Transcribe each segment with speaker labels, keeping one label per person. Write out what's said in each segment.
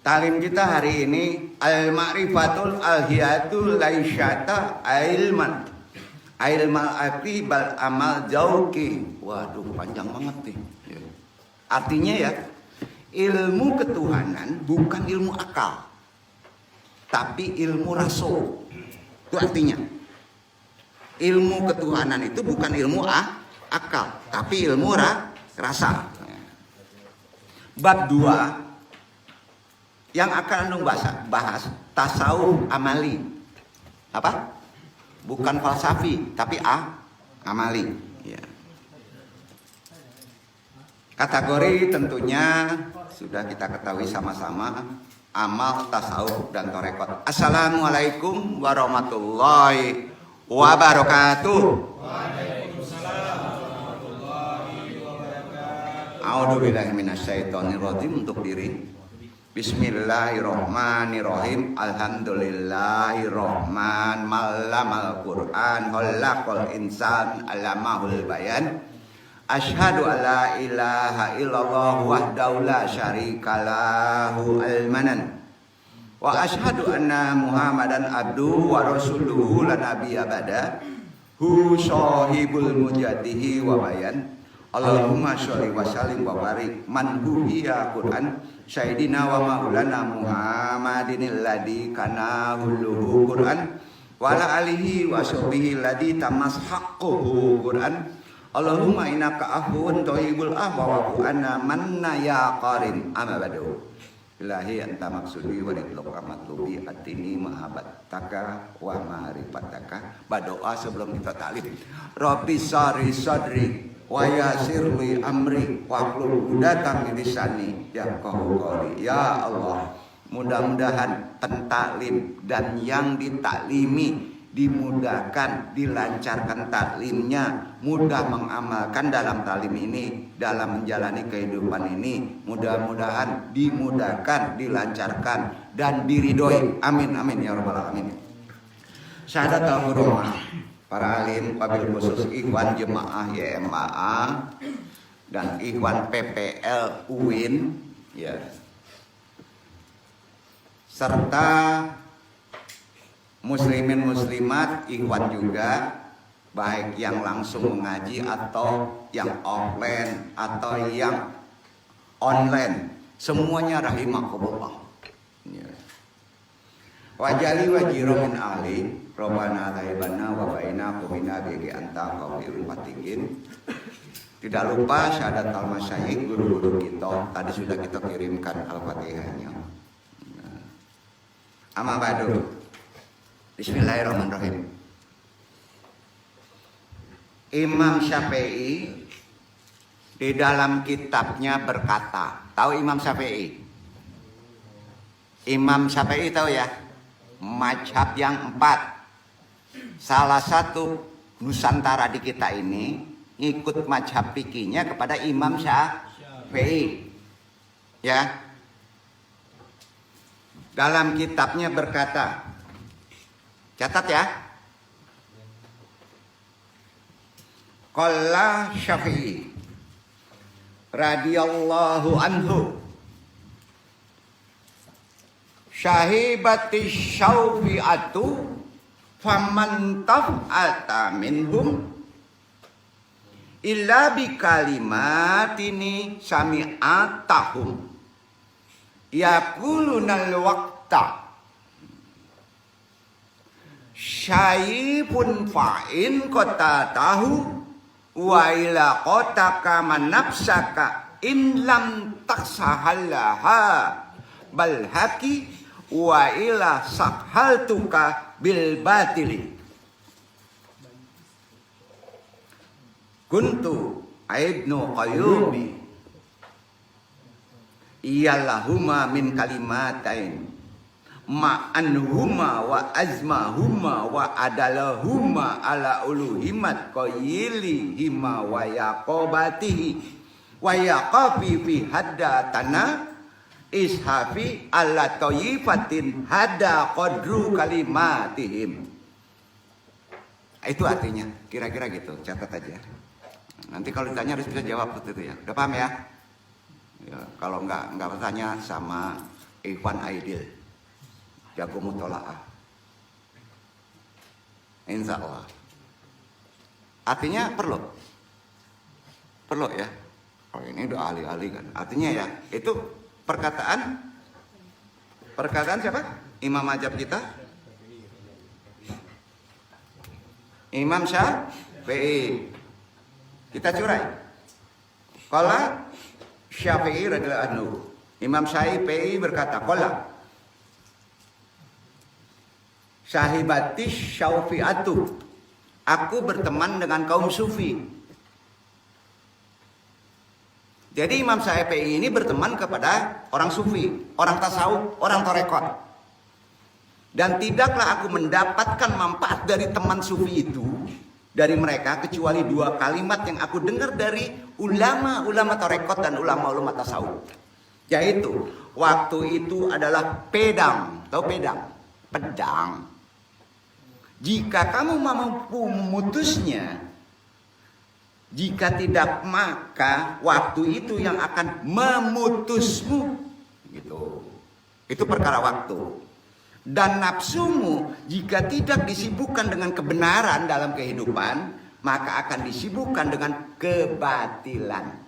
Speaker 1: Talim kita hari ini al-ma'rifatul al-hiyatul laisyata ilman. Ilmal akli bal amal jauki. Waduh, panjang banget nih. Artinya ya, ilmu ketuhanan bukan ilmu akal, tapi ilmu rasul. Itu artinya. Ilmu ketuhanan itu bukan ilmu akal, tapi ilmu rasa. Bab 2 yang akan andung bahas tasawuf amali. Apa? Bukan falsafi, tapi amali. Ya. Kategori tentunya sudah kita ketahui sama-sama, amal, tasawuf, dan torekot. Assalamualaikum warahmatullahi wabarakatuh. Waalaikumsalam warahmatullahi wabarakatuh. A'udzubillahi minasyaitonirrajim. Untuk diri. Bismillahirrahmanirrahim. Alhamdulillahirrahman. Malamal Qur'an. Khalaqal insan. Alamahul bayan. Asyhadu an la ilaha illallah wahdahu la syarikalahu al-manan. Wa asyhadu anna Muhammadan abduhu wa rasuluhu la nabiyya ba'da. Hu sahibul mujadihi wa bayan. Allahumma sholli wa sallim wa barik man huhiya Qur'an sayyidina wa maulana Muhammadin alladzi kana hulluhu Qur'an wa ala alihi wa sahbihi alladzi tamashaquhu Qur'an. Allahumma innaka afuwun thayyibul afwa wa anna manna ya qarim amma ba'du. Ilahi anta maksudi wa ridluk amatlubi atini mahabbataka wa ma'rifataka. Berdoa sebelum kita taklim. Rabbi sari sadri wa yassirli amri wahlul 'uqdatam min lisani yafqahu qawli. Ya Allah, mudah-mudahan pentaklim dan yang ditaklimi dimudahkan, dilancarkan taklimnya, mudah mengamalkan dalam taklim ini, dalam menjalani kehidupan ini, mudah-mudahan dimudahkan, dilancarkan, dan diridhoi. Amin amin ya rabbal alamin. Syahadatul hurmah para alim, wabil khusus ikhwan jemaah YMAA dan ikhwan PPL UIN, ya, serta muslimin muslimat ikhwan juga, baik yang langsung mengaji atau yang offline atau yang online, semuanya rahimakumullah. Ya. Wajali wajiro min ahli Robbana taibana wa baina kumina bigi anta qawiyun fatingin. Tidak lupa syahadat al-masyayikh, guru-guru kita. Tadi sudah kita kirimkan al-fatihahnya. Amma ba'du. Bismillahirrahmanirrahim. Imam Syafi'i di dalam kitabnya berkata, tahu Imam Syafi'i? Imam Syafi'i tahu ya? Mazhab yang 4. Salah satu Nusantara di kita ini ikut mazhab fikihnya kepada Imam Syafi'i. Ya. Dalam kitabnya berkata, catat ya. Qala Syafi'i radhiyallahu anhu, syahibati syaufi'atu faman taf'ata minhum illa bi kalimatini sami'atahum yaqulunal waqta syai'un fa'in qatatahu wa ila qataka man nafsaka in lam taksahallaha bal haqi wa ila sakhaltuka bil batili. Kuntu Ibnu Qayyumi iyallahuma min kalimatain ma'anhuma wa azmahuma wa adalahuma ala uluhimat qayyilihima wa yaqobatihi wa yaqafi fi haddatana ishafi ala toyifatin hada qadru kalimatihim. Itu artinya, kira-kira gitu, catat aja. Nanti kalau ditanya harus bisa jawab seperti itu ya. Udah paham ya? Ya, kalau nggak bertanya sama Ikhwan Aidil, jago mutolaah. Insya Allah. Artinya perlu ya. Oh ini udah ahli-ahli kan. Artinya ya itu perkataan siapa? Imam mazhab kita, Imam Syafi'i. Kita curai. Qala Syafi'i radhiyallahu anhu. Imam Syafi'i berkata, qala Sahibati Syafi'atu, aku berteman dengan kaum sufi. Jadi Imam Syafi'i ini berteman kepada orang sufi, orang tasawuf, orang tarekat. Dan tidaklah aku mendapatkan manfaat dari teman sufi itu, dari mereka, kecuali 2 kalimat yang aku dengar dari ulama-ulama tarekat dan ulama-ulama tasawuf. Yaitu, waktu itu adalah pedang. Tahu pedang? Pedang. Jika kamu mampu memutusnya, jika tidak maka waktu itu yang akan memutusmu. Gitu. Itu perkara waktu. Dan nafsumu jika tidak disibukkan dengan kebenaran dalam kehidupan, maka akan disibukkan dengan kebatilan.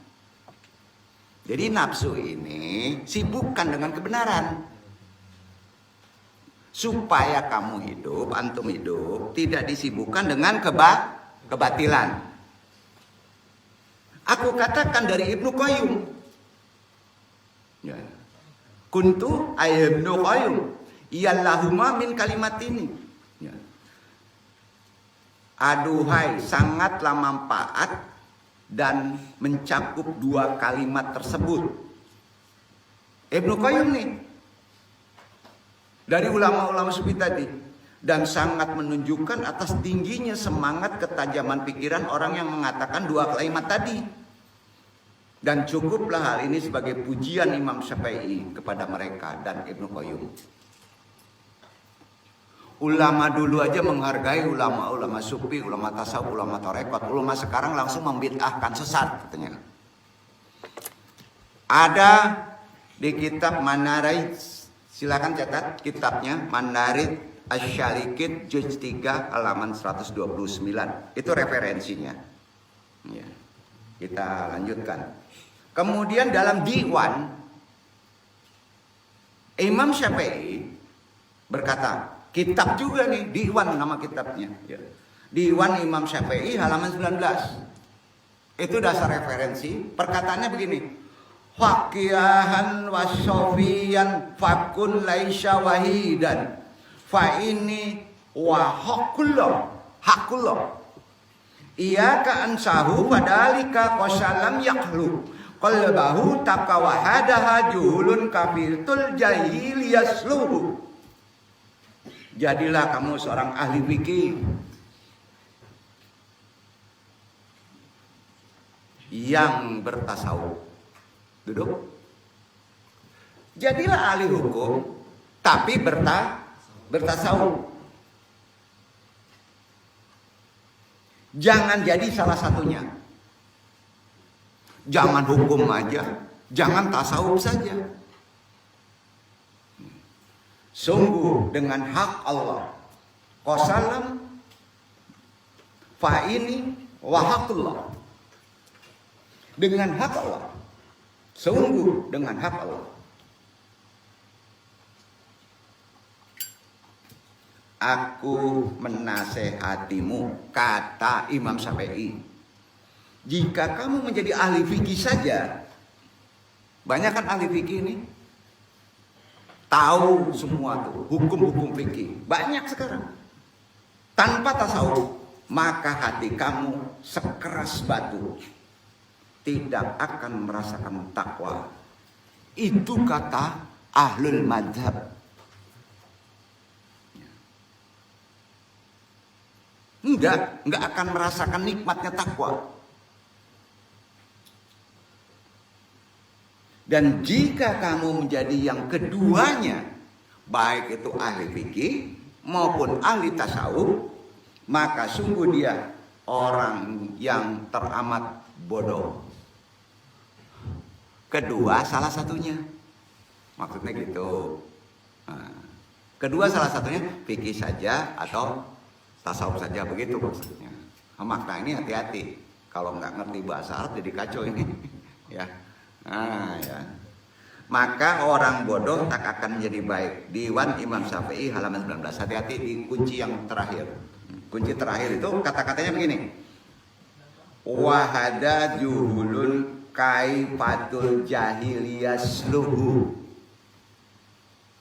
Speaker 1: Jadi nafsu ini sibukkan dengan kebenaran. Supaya kamu hidup, antum hidup, tidak disibukkan dengan kebatilan. Aku katakan dari Ibnu Qayyim. Ya. Kuntu Ibnu Qayyim. Iyallahumma min kalimat ini. Ya. Aduhai, sangatlah manfaat dan mencakup 2 kalimat tersebut. Ibnu Qayyim nih. Dari ulama-ulama sufi tadi. Dan sangat menunjukkan atas tingginya semangat ketajaman pikiran orang yang mengatakan 2 kalimat tadi. Dan cukuplah hal ini sebagai pujian Imam Syafi'i kepada mereka dan Ibnu Qayyim. Ulama dulu aja menghargai ulama-ulama sufi, ulama tasawuf, ulama tarekat. Ulama sekarang langsung membid'ahkan, sesat katanya. Ada di kitab Manarid, silakan catat kitabnya, Manarid Asy-Syalikit juz 3 halaman 129. Itu referensinya. Ya. Kita lanjutkan. Kemudian dalam Diwan, Imam Syafi'i berkata, kitab juga nih, Diwan nama kitabnya. Ya. Diwan Imam Syafi'i halaman 19. Itu dasar referensi. Perkataannya begini. Faqihan wasyofiyan fakun laisya wahidan. Fa ini wa hakullah. Iyaka ansahu padalika qasalam yakhlu. Qalbahu takawahadaha juhulun kafirtul jahiliyasluhu. Jadilah kamu seorang ahli fikih yang bertasawuf. Duduk. Jadilah ahli hukum tapi bertasawuf. Jangan jadi salah satunya. Jangan hukum aja, jangan tasawuf saja. Sungguh dengan hak Allah. Qasalam fa ini wa haqqullah. Dengan hak Allah. Sungguh dengan hak Allah. Aku menasehatimu, kata Imam Syafi'i. Jika kamu menjadi ahli fikih saja, banyak kan ahli fikih ini tahu semua tuh hukum-hukum fikih, banyak sekarang. Tanpa tasawuf, maka hati kamu sekeras batu, tidak akan merasakan takwa. Itu kata ahlul madhab. Enggak akan merasakan nikmatnya takwa. Dan jika kamu menjadi yang keduanya, baik itu ahli fikih maupun ahli tasawuf, maka sungguh dia orang yang teramat bodoh. Kedua salah satunya. Maksudnya gitu. Nah, kedua salah satunya fikih saja atau tasawuf saja, begitu maksudnya. Makna ini hati-hati. Kalau nggak ngerti bahasa Arab jadi kacau ini. Ya. Nah, ya. Maka orang bodoh tak akan menjadi baik. Diwan Imam Syafi'i halaman 19. Hati-hati di kunci yang terakhir. Kunci terakhir itu kata-katanya begini. Wahada juhulun kaifatul jahiliyas luhu.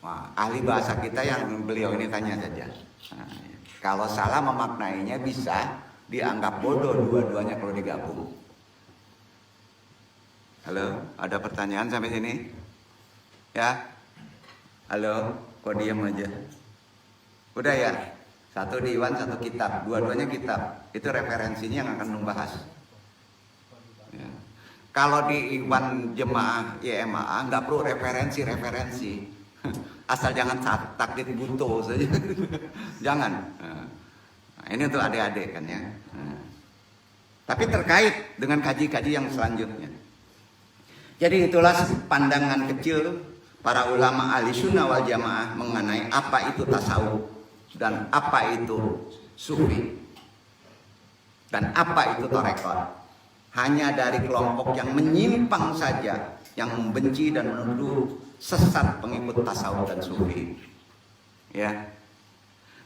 Speaker 1: Wah, ahli bahasa kita yang beliau ini tanya saja. Nah, kalau salah memaknainya bisa dianggap bodoh dua-duanya kalau digabung. Halo, ada pertanyaan sampai sini? Ya? Halo, kok diam aja? Udah ya? Satu diwan, satu kitab. Dua-duanya kitab. Itu referensinya yang akan membahas. Ya. Kalau di Iwan Jemaah YMAA nggak perlu referensi. Asal jangan taklid buto saja. Jangan. Nah, ini untuk adik-adik kan ya. Nah. Tapi terkait dengan kaji-kaji yang selanjutnya. Jadi itulah pandangan kecil para ulama ahli sunnah wal jamaah mengenai apa itu tasawuf dan apa itu sufi dan apa itu tarekat. Hanya dari kelompok yang menyimpang saja yang membenci dan menuduh sesat pengikut tasawuf dan sufi. Ya.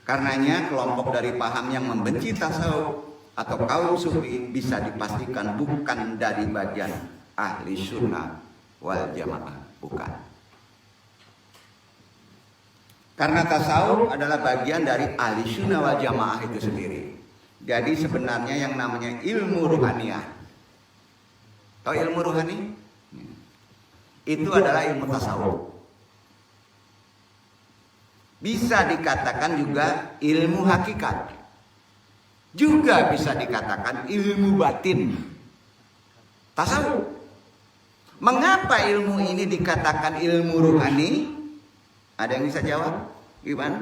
Speaker 1: Karenanya kelompok dari paham yang membenci tasawuf atau kaum sufi bisa dipastikan bukan dari bagian ahli sunnah wal jamaah, bukan. Karena tasawuf adalah bagian dari ahli sunnah wal jamaah itu sendiri. Jadi sebenarnya yang namanya ilmu ruhaniyah. Tahu ilmu ruhani? Itu adalah ilmu tasawuf. Bisa dikatakan juga ilmu hakikat. Juga bisa dikatakan ilmu batin. Tasawuf. Mengapa ilmu ini dikatakan ilmu ruhani? Ada yang bisa jawab? Gimana?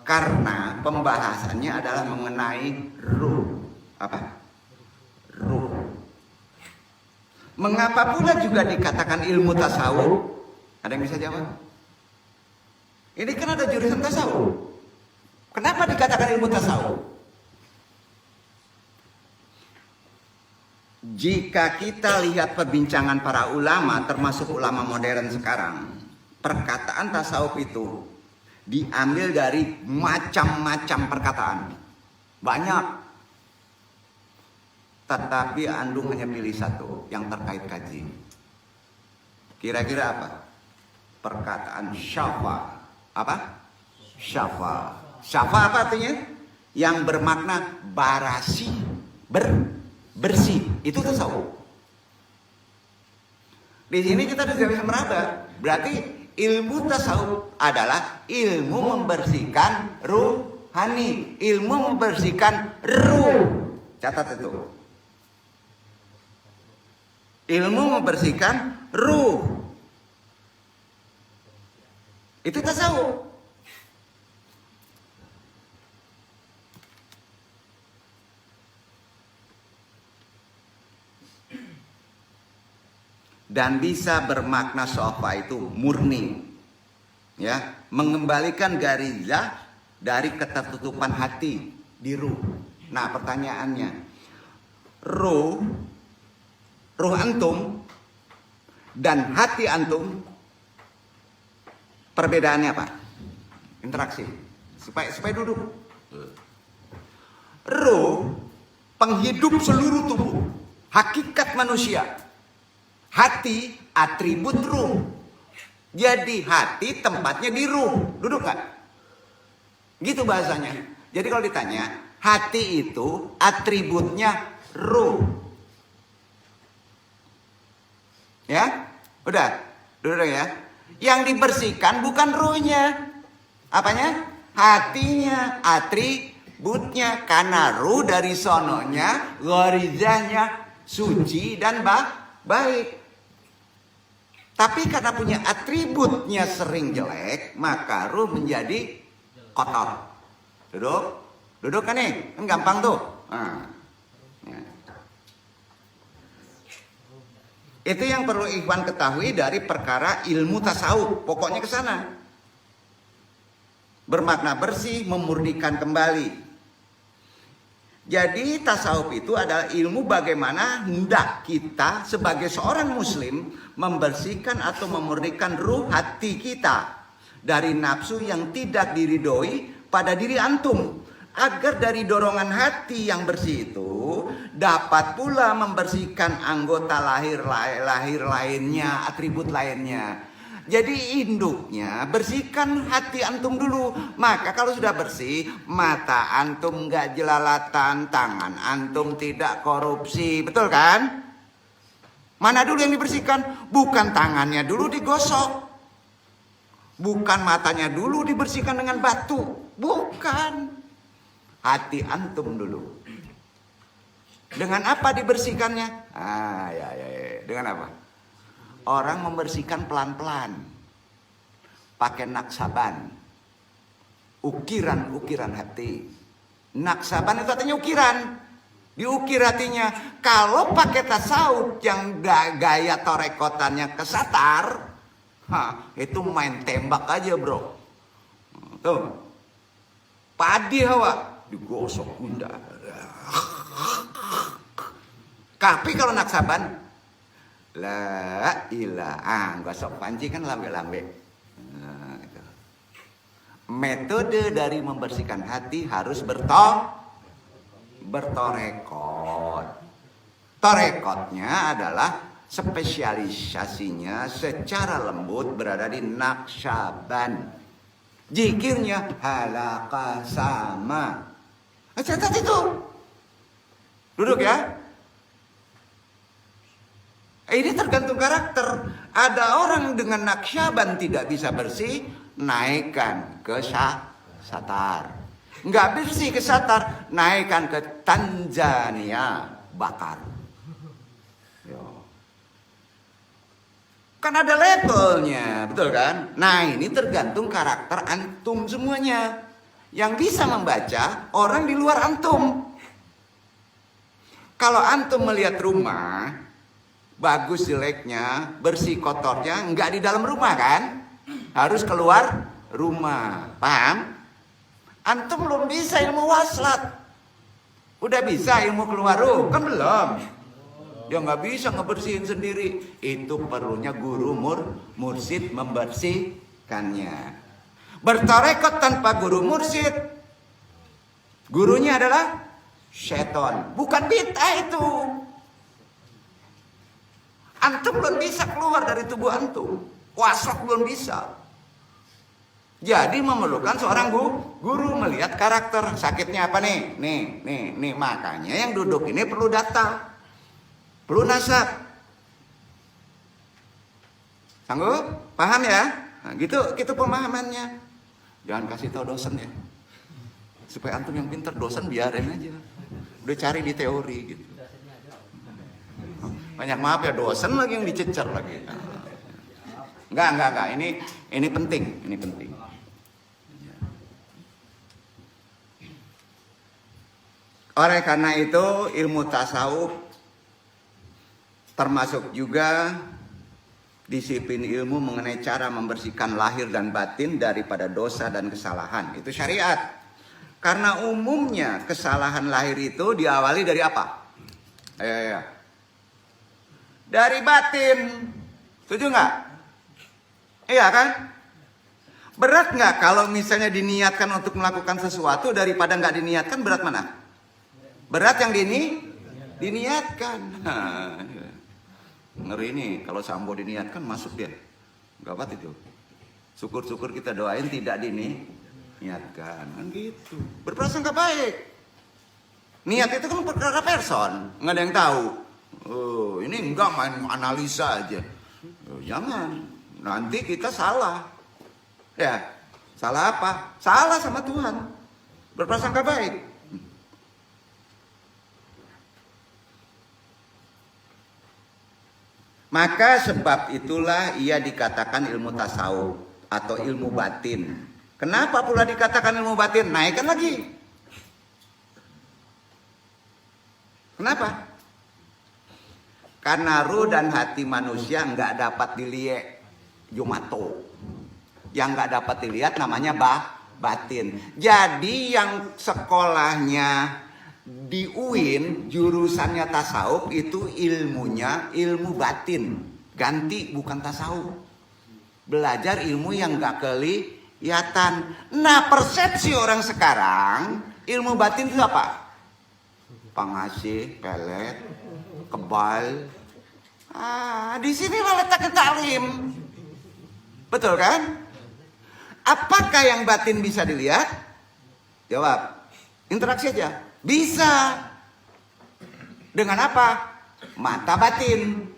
Speaker 1: Karena pembahasannya adalah mengenai ruh. Apa? Ruh. Mengapa pula juga dikatakan ilmu tasawuf? Ada yang bisa jawab? Ini kan ada jurusan tasawuf. Kenapa dikatakan ilmu tasawuf? Jika kita lihat perbincangan para ulama, termasuk ulama modern sekarang, perkataan tasawuf itu diambil dari macam-macam perkataan. Banyak. Tetapi Andung hanya pilih satu yang terkait kaji. Kira-kira apa? Perkataan syafa. Apa? Syafa. Syafa apa artinya? Yang bermakna barasi, bersih. Itu tasawuf. Di sini kita sudah bisa meraba. Berarti ilmu tasawuf adalah ilmu membersihkan ruhani, ilmu membersihkan ruh. Catat itu. Ilmu membersihkan ruh. Itu tasawuf. Dan bisa bermakna sofa itu murni, ya, mengembalikan garizah dari ketertutupan hati di ruh. Nah pertanyaannya, ruh antum dan hati antum perbedaannya apa? Interaksi. Supaya duduk. Ruh penghidup seluruh tubuh, hakikat manusia. Hati atribut ruh. Jadi hati tempatnya di ruh. Duduk kan? Gitu bahasanya. Jadi kalau ditanya, hati itu atributnya ruh. Ya? Udah? Duduk ya. Yang dibersihkan bukan ruhnya. Apanya? Hatinya, atributnya. Karena ruh dari sononya, gharizahnya suci dan baik. Tapi karena punya atributnya sering jelek, maka ruh menjadi kotor. Duduk kan nih, kan gampang tuh. Nah, ya. Itu yang perlu Ikhwan ketahui dari perkara ilmu tasawuf. Pokoknya ke sana. Bermakna bersih, memurnikan kembali. Jadi tasawuf itu adalah ilmu bagaimana hendak kita sebagai seorang muslim membersihkan atau memurnikan ruh hati kita dari nafsu yang tidak diridhoi pada diri antum, agar dari dorongan hati yang bersih itu dapat pula membersihkan anggota lahir lainnya, atribut lainnya. Jadi induknya bersihkan hati antum dulu. Maka kalau sudah bersih, mata antum nggak jelalatan, tangan antum tidak korupsi, betul kan? Mana dulu yang dibersihkan? Bukan tangannya dulu digosok, bukan matanya dulu dibersihkan dengan batu, bukan. Hati antum dulu. Dengan apa dibersihkannya? Ya. Dengan apa? Orang membersihkan pelan-pelan, pakai naksaban, ukiran hati. Naksaban itu artinya ukiran, diukir hatinya. Kalau pakai tasawuf yang gaya torekotannya kesatar, itu main tembak aja bro. Tuh, padi hawa digosok bunda. Tapi kalau naksaban, la ilaha, gosok panci kan lambe-lambe. Nah, itu. Metode dari membersihkan hati harus bertorekot. Torekotnya adalah spesialisasinya secara lembut berada di naksaban. Zikirnya halaqah sama. Catat itu. Duduk ya. Ini tergantung karakter. Ada orang dengan naksaban tidak bisa bersih, naikkan ke satar. Nggak bersih ke satar, naikkan ke Tanzania, bakar. Kan ada levelnya, betul kan? Nah ini tergantung karakter antum semuanya. Yang bisa membaca orang di luar antum. Kalau antum melihat rumah, bagus jeleknya, bersih kotornya, nggak di dalam rumah kan? Harus keluar rumah, paham? Antum belum bisa ilmu waslat. Udah bisa ilmu keluar ruh? Kan belum. Ya nggak bisa ngebersihin sendiri. Itu perlunya guru mursyid membersihkannya. Bertarekat tanpa guru mursyid, gurunya adalah setan. Bukan bid'ah itu. Antum belum bisa keluar dari tubuh antum. Wasrak belum bisa. Jadi memerlukan seorang guru melihat karakter. Sakitnya apa nih? Nih. Makanya yang duduk ini perlu data. Perlu nasab. Sanggup? Paham ya? Nah, gitu pemahamannya. Jangan kasih tahu dosen ya. Supaya antum yang pintar, dosen biarin aja. Udah cari di teori gitu. Banyak maaf ya, dosen lagi yang dicecer lagi. Enggak. Ini penting. Oleh karena itu ilmu tasawuf termasuk juga disiplin ilmu mengenai cara membersihkan lahir dan batin daripada dosa dan kesalahan. Itu syariat. Karena umumnya kesalahan lahir itu diawali dari apa? Ayo. Dari batin. Setuju nggak? Iya kan? Berat nggak kalau misalnya diniatkan untuk melakukan sesuatu daripada nggak diniatkan, berat mana? Berat yang diniatkan. Ngeri nih kalau sambo diniatkan masuk dia. Gawat itu. Syukur-syukur kita doain tidak diniatkan. Kan gitu. Berprasangka baik. Niat itu kan perkara person. Nggak ada yang tahu. Oh, ini enggak main analisa aja. Oh, jangan. Nanti kita salah. Ya. Salah apa? Salah sama Tuhan. Berprasangka baik. Maka sebab itulah ia dikatakan ilmu tasawuf atau ilmu batin. Kenapa pula dikatakan ilmu batin? Naikkan lagi. Kenapa? Karena ruh dan hati manusia nggak dapat dilihat, jumato. Yang nggak dapat dilihat namanya batin. Jadi yang sekolahnya di UIN jurusannya tasawuf itu ilmunya ilmu batin. Ganti bukan tasawuf. Belajar ilmu yang nggak kelihatan. Nah persepsi orang sekarang ilmu batin itu apa? Pengasih, pelet, kebal. Di sini letak taklim. Betul kan? Apakah yang batin bisa dilihat? Jawab. Interaksi aja. Bisa. Dengan apa? Mata batin.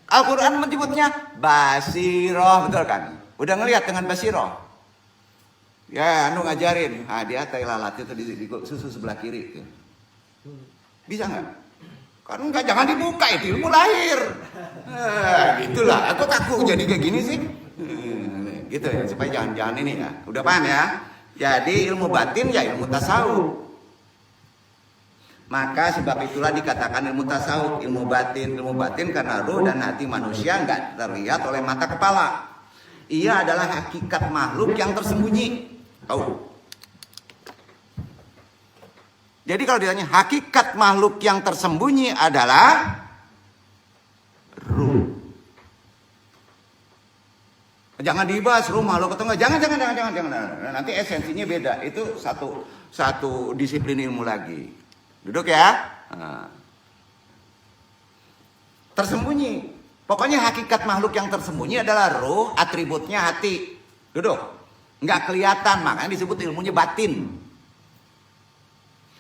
Speaker 1: Al-Quran menyebutnya basiroh. Betul kan? Udah ngelihat dengan basiroh. Ya, ngajarin. Dia lalat itu di susu sebelah kiri. Itu. Bisa nggak? Kan nggak, jangan dibuka, itu ilmu lahir. Gitulah. Aku takut jadi kayak gini sih. Gitu ya, supaya jangan ini ya. Udah paham ya? Jadi ilmu batin ya ilmu tasawuf. Maka sebab itulah dikatakan ilmu tasawuf, ilmu batin karena ruh dan hati manusia nggak terlihat oleh mata kepala. Ia adalah hakikat makhluk yang tersembunyi. Tahu? Jadi kalau ditanya hakikat makhluk yang tersembunyi adalah ruh. Jangan dibahas ruh makhluk atau enggak. Jangan. Nanti esensinya beda. Itu satu disiplin ilmu lagi. Duduk ya. Tersembunyi. Pokoknya hakikat makhluk yang tersembunyi adalah ruh, atributnya hati. Duduk. Enggak kelihatan, makanya disebut ilmunya batin.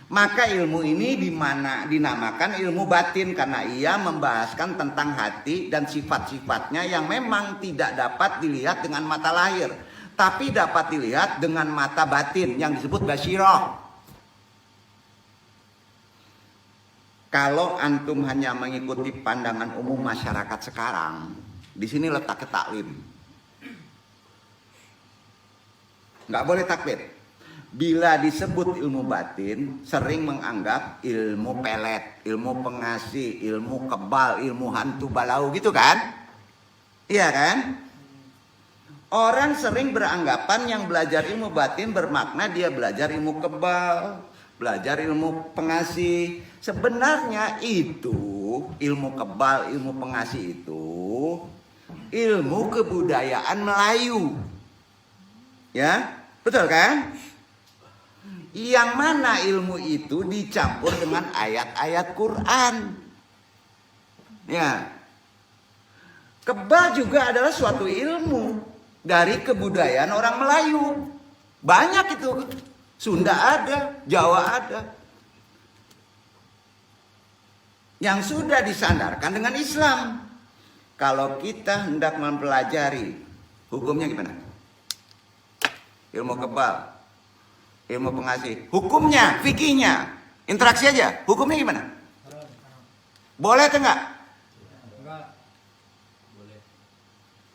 Speaker 1: Maka ilmu ini dinamakan ilmu batin karena ia membahaskan tentang hati dan sifat-sifatnya yang memang tidak dapat dilihat dengan mata lahir, tapi dapat dilihat dengan mata batin yang disebut basyirah. Kalau antum hanya mengikuti pandangan umum masyarakat sekarang, di sini letak taklim. Nggak boleh takbir. Bila disebut ilmu batin, sering menganggap ilmu pelet, ilmu pengasih, ilmu kebal, ilmu hantu balau gitu kan? Iya kan? Orang sering beranggapan yang belajar ilmu batin bermakna dia belajar ilmu kebal, belajar ilmu pengasih. Sebenarnya itu ilmu kebal, ilmu pengasih itu ilmu kebudayaan Melayu. Ya, betul kan? Yang mana ilmu itu dicampur dengan ayat-ayat Quran. Ya. Kebal juga adalah suatu ilmu dari kebudayaan orang Melayu. Banyak itu. Sunda ada, Jawa ada. Yang sudah disandarkan dengan Islam. Kalau kita hendak mempelajari hukumnya gimana? Ilmu kebal, ilmu pengasih, hukumnya, fikihnya, interaksi aja, hukumnya gimana? Boleh atau enggak? Enggak. Boleh.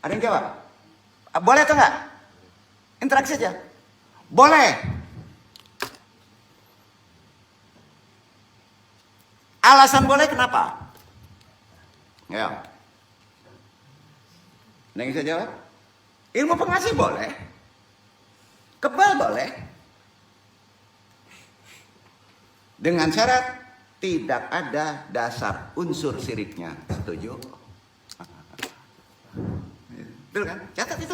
Speaker 1: Ada yang jawab? Boleh atau enggak? Interaksi aja. Boleh. Alasan boleh kenapa? Ya. Ada yang bisa jawab? Ilmu pengasih boleh. Kebal boleh. Dengan syarat tidak ada dasar unsur syiriknya. Setuju? Betul kan? Catat itu.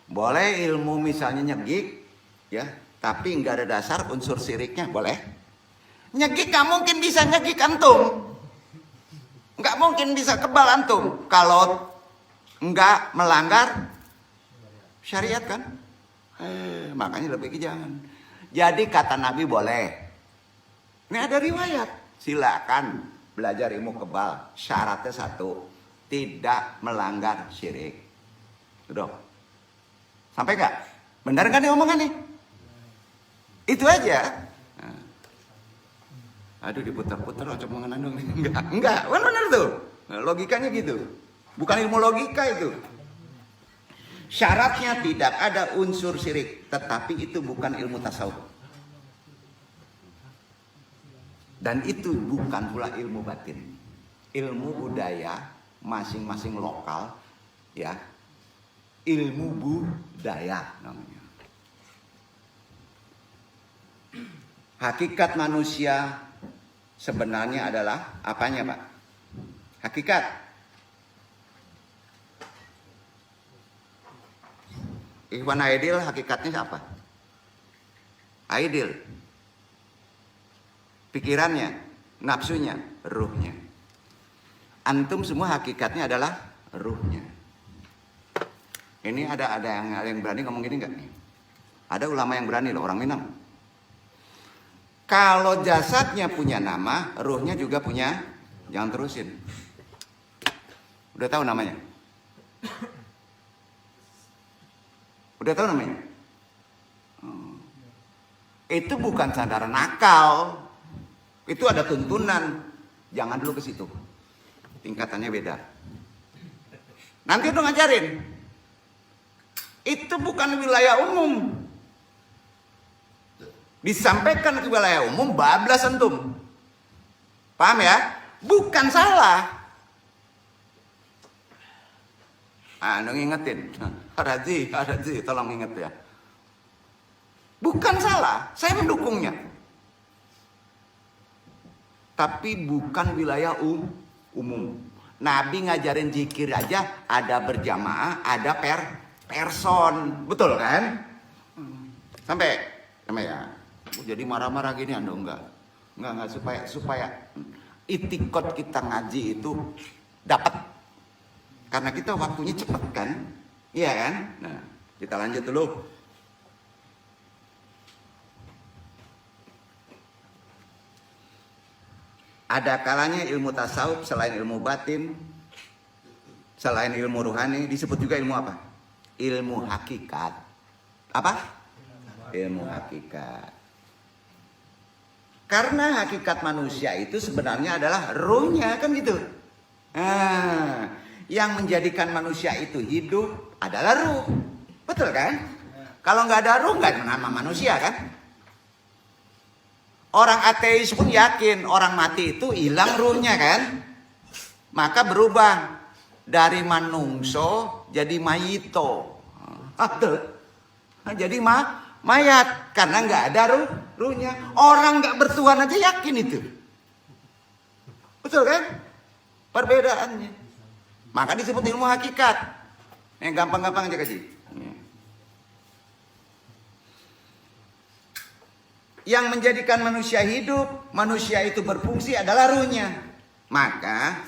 Speaker 1: Boleh ilmu misalnya nyegik, ya, tapi nggak ada dasar unsur syiriknya, boleh. Nyegik nggak mungkin bisa nyegik antum, nggak mungkin bisa kebal antum kalau nggak melanggar syariat kan? Makanya lebih jangan. Jadi kata Nabi boleh. Ini ada riwayat. Silakan belajar ilmu kebal. Syaratnya satu, tidak melanggar syirik. Udah. Sampai nggak? Benar kan dia omongan nih? Itu aja. Aduh diputar-putar omongan dong. Enggak. Benar tuh. Logikanya gitu. Bukan ilmu logika itu. Syaratnya tidak ada unsur syirik, tetapi itu bukan ilmu tasawuf. Dan itu bukan pula ilmu batin. ilmu budaya masing-masing lokal, ya, ilmu budaya namanya. Hakikat manusia sebenarnya adalah apanya, Pak? Hakikat. Ikhwan Aidil hakikatnya apa? Aidil. Pikirannya, nafsunya, ruhnya. Antum semua hakikatnya adalah ruhnya. Ini ada yang berani ngomong gini enggak nih? Ada ulama yang berani loh, orang Minang. Kalau jasadnya punya nama, ruhnya juga punya. Jangan terusin. Udah tahu namanya? Udah tahu namanya? Itu bukan sandaran nakal. Itu ada tuntunan. Jangan dulu ke situ. Tingkatannya beda. Nanti udah ngajarin. Itu bukan wilayah umum. Disampaikan ke wilayah umum, bablas antum. Paham ya? Bukan salah. Ngingetin. Haraji, tolong inget ya. Bukan salah, saya mendukungnya. Tapi bukan wilayah umum. Nabi ngajarin zikir aja ada berjamaah, ada person. Betul kan? Sampai ya. Jadi marah-marah gini Anda enggak supaya itikot kita ngaji itu dapat. Karena kita waktunya cepet kan? Iya kan? Nah, kita lanjut dulu. Ada kalanya ilmu tasawuf selain ilmu batin, selain ilmu ruhani, disebut juga ilmu apa? Ilmu hakikat. Apa? Ilmu hakikat. Karena hakikat manusia itu sebenarnya adalah ruhnya, kan gitu. Nah, yang menjadikan manusia itu hidup adalah ruh. Betul kan? Kalau nggak ada ruh, nggak ada nama manusia kan? Orang ateis pun yakin orang mati itu hilang ruhnya kan? Maka berubah dari manungso jadi mayito. Jadi mayat karena nggak ada ruhnya. Orang nggak bertuhan aja yakin itu. Betul kan? Perbedaannya. Maka disebut ilmu hakikat. Yang gampang-gampang aja kaji. Yang menjadikan manusia hidup, manusia itu berfungsi adalah ruhnya. Maka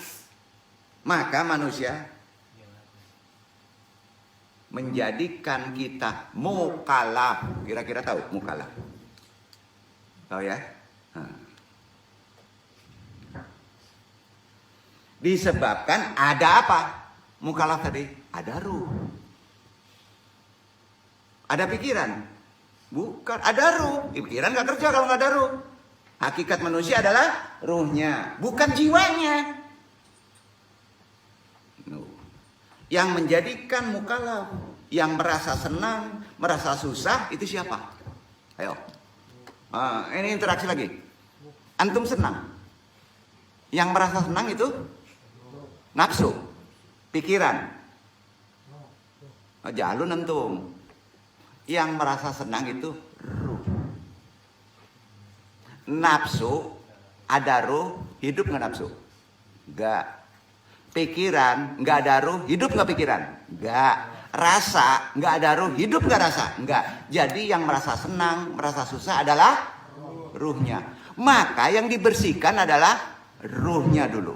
Speaker 1: manusia menjadikan kita mukallaf. Kira-kira tahu mukallaf? Tahu ya? Disebabkan ada apa? Mukallaf tadi ada ruh. Ada pikiran. Bukan, ada ruh. Pikiran gak kerja kalau gak ada ruh. Hakikat manusia adalah ruhnya, bukan jiwanya. Yang menjadikan mukallaf, yang merasa senang, merasa susah, itu siapa? Ayo. Ini interaksi lagi. Antum senang. Yang merasa senang itu nafsu, pikiran. Jalun antum. Yang merasa senang itu ruh. Nafsu, ada ruh, hidup nggak nafsu? Nggak. Pikiran, nggak ada ruh, hidup nggak pikiran? Nggak. Rasa, nggak ada ruh, hidup nggak rasa? Nggak. Jadi yang merasa senang, merasa susah adalah ruhnya. Maka yang dibersihkan adalah ruhnya dulu.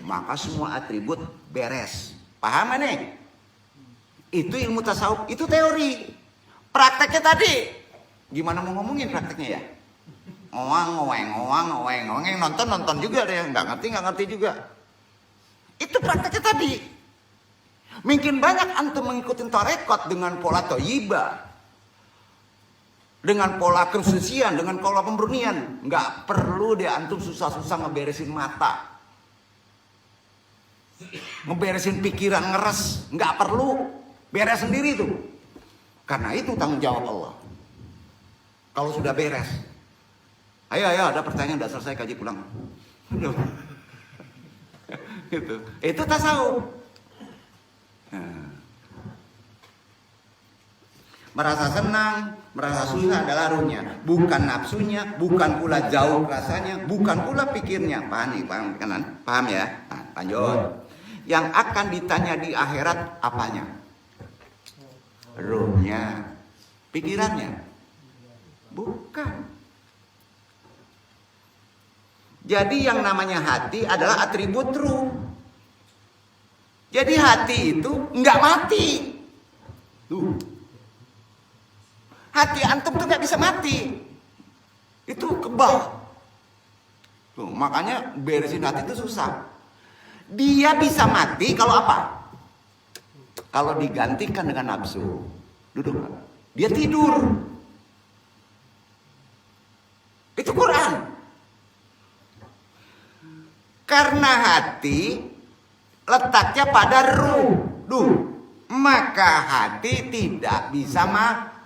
Speaker 1: Maka semua atribut beres. Paham nih? Itu ilmu tasawuf, itu teori. Prakteknya tadi, gimana mau ngomongin prakteknya ya? Ngowang, yang nonton juga ada yang nggak ngerti juga. Itu prakteknya tadi. Mungkin banyak antum mengikuti tarekat dengan pola thayyibah, dengan pola kesucian, dengan pola pemurnian. Nggak perlu deh antum susah-susah ngeberesin mata, ngeberesin pikiran ngeres, nggak perlu, beres sendiri tuh. Karena itu tanggung jawab Allah. Kalau sudah beres, ayo ada pertanyaan udah selesai kaji pulang. Itu tasawuf. Merasa senang, merasa susah adalah ruhnya, bukan nafsunya, bukan pula jauh rasanya, bukan pula pikirnya. Paham nih, paham kanan? Paham ya? Nah, lanjut. Yang akan ditanya di akhirat apanya? Ruhnya, pikirannya, bukan. Jadi yang namanya hati adalah atribut ruh. Jadi hati itu nggak mati. Hati antum tuh nggak bisa mati. Itu kebal. Tuh, makanya beresin hati itu susah. Dia bisa mati kalau apa? Kalau digantikan dengan nafsu. Duduk. Dia tidur. Itu Quran. Karena hati letaknya pada ruh, maka hati tidak bisa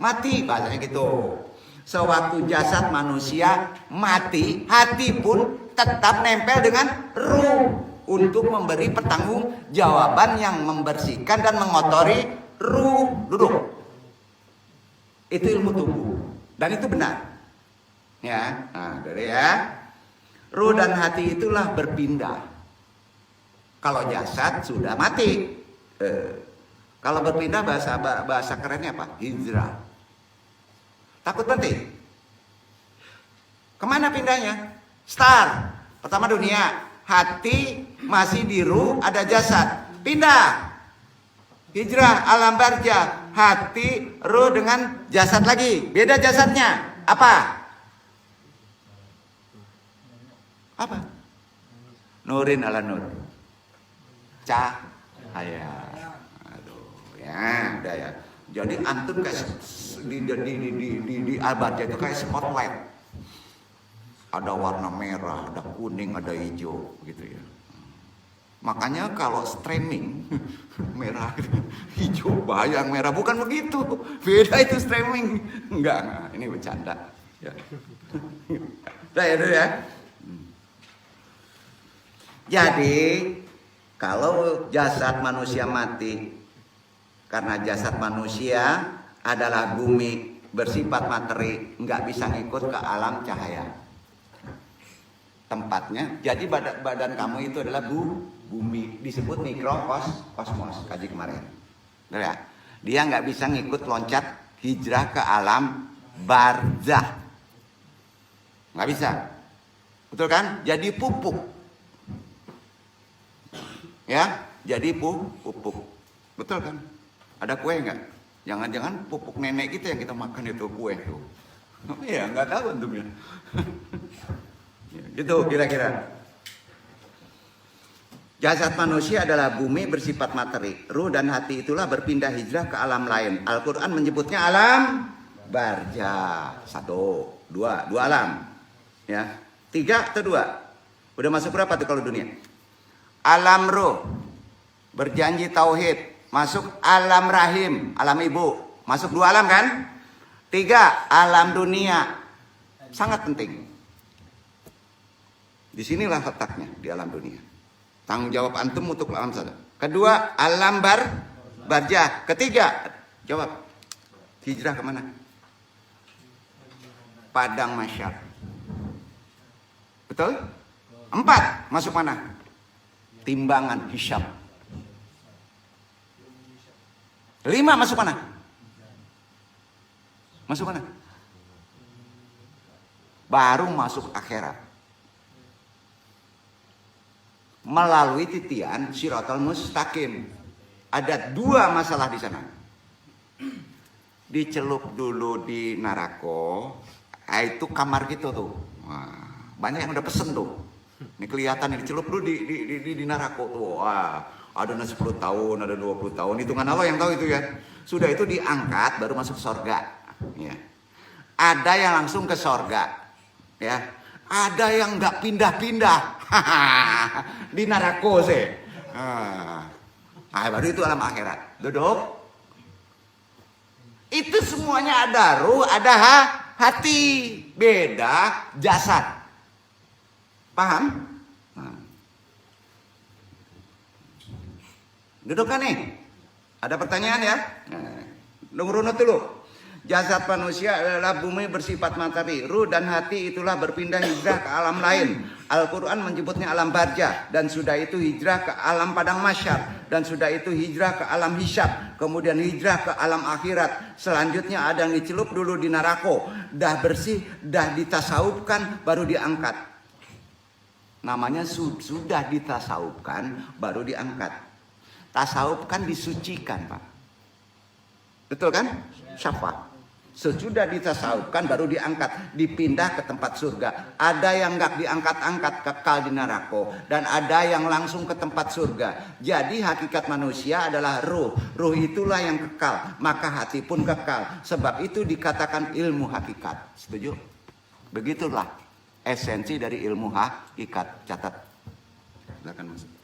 Speaker 1: mati, bahasanya gitu. Sewaktu jasad manusia mati, hati pun tetap nempel dengan ruh untuk memberi pertanggungjawaban yang membersihkan dan mengotori ruh. Duduk. Itu ilmu tubuh dan itu benar. Ya, nah, dari ya. Ruh dan hati itulah berpindah. Kalau jasad sudah mati. Kalau berpindah bahasa kerennya apa? Hijrah. Takut mati. Kemana pindahnya? Start. Pertama dunia. Hati masih di ruh, ada jasad. Pindah. Hijrah, alam barzah. Hati, ruh dengan jasad lagi. Beda jasadnya. Apa? Apa? Nurin ala nur. Cahaya. Aduh, ya, udah ya. Jadi antum kayak di abadnya itu kayak spotlight. Ada warna merah, ada kuning, ada hijau, gitu ya. Makanya kalau streaming merah, hijau, bahaya yang merah bukan begitu. Beda itu streaming. Enggak, ini bercanda. Ya. Udah ya, udah ya. Jadi kalau jasad manusia mati, karena jasad manusia adalah bumi bersifat materi, nggak bisa ngikut ke alam cahaya. Tempatnya, jadi badan kamu itu adalah bumi, disebut mikrokosmos, kaji kemarin. Ya? Dia nggak bisa ngikut loncat hijrah ke alam barzah, nggak bisa, betul kan? Jadi pupuk. Ya, jadi pupuk. Betul kan? Ada kue nggak? Jangan-jangan pupuk nenek kita yang kita makan itu kue tuh. Ya, nggak tahu antumnya. Ya, gitu kira-kira. Jasad manusia adalah bumi bersifat materi. Ruh dan hati itulah berpindah hijrah ke alam lain. Al-Quran menyebutnya alam barzah. 1, 2 alam. Ya, 3 atau 2. Udah masuk berapa tuh kalau dunia? Alam ruh, berjanji tauhid, masuk alam rahim, alam ibu, masuk 2 alam kan? 3, alam dunia, sangat penting. Disinilah letaknya di alam dunia. Tanggung jawab antum untuk alam sadar. Kedua, alam barzah. Ketiga, jawab, hijrah kemana? Padang mahsyar. Betul? 4, masuk mana? Timbangan hisab. 5 masuk mana? Masuk mana? Baru masuk akhirat. Melalui titian Shiratal Mustaqim. Ada 2 masalah di sana. Dicelup dulu di neraka. Itu kamar gitu tuh. Wah, banyak yang udah pesen tuh. Ini kelihatan, ini celup dulu di neraka tuh. Wah, ada 10 tahun, ada 20 tahun. Hitungan Allah yang tahu itu ya. Sudah itu diangkat baru masuk surga. Ya. Ada yang langsung ke surga. Ya. Ada yang nggak pindah-pindah. Di neraka sih. Baru itu alam akhirat. Duduk. Itu semuanya ada ruh, ada hati. Beda jasad. Paham? Duduk kan nih? Ada pertanyaan ya? Nah, runut dulu. Jasad manusia adalah bumi bersifat materi. Ruh dan hati itulah berpindah hijrah ke alam lain. Al-Quran menyebutnya alam barzah. Dan sudah itu hijrah ke alam padang mahsyar. Dan sudah itu hijrah ke alam hisab. Kemudian hijrah ke alam akhirat. Selanjutnya ada yang dicelup dulu di neraka. Dah bersih, dah ditasawufkan, baru diangkat. Namanya sudah ditasawufkan, baru diangkat. Tasawuf kan disucikan, Pak. Betul kan? Syafa. Sesudah ditasawufkan baru diangkat, dipindah ke tempat surga. Ada yang nggak diangkat-angkat, kekal di neraka, dan ada yang langsung ke tempat surga. Jadi hakikat manusia adalah ruh. Ruh itulah yang kekal, maka hati pun kekal. Sebab itu dikatakan ilmu hakikat. Setuju? Begitulah esensi dari ilmu hakikat. Catat. Silakan masuk.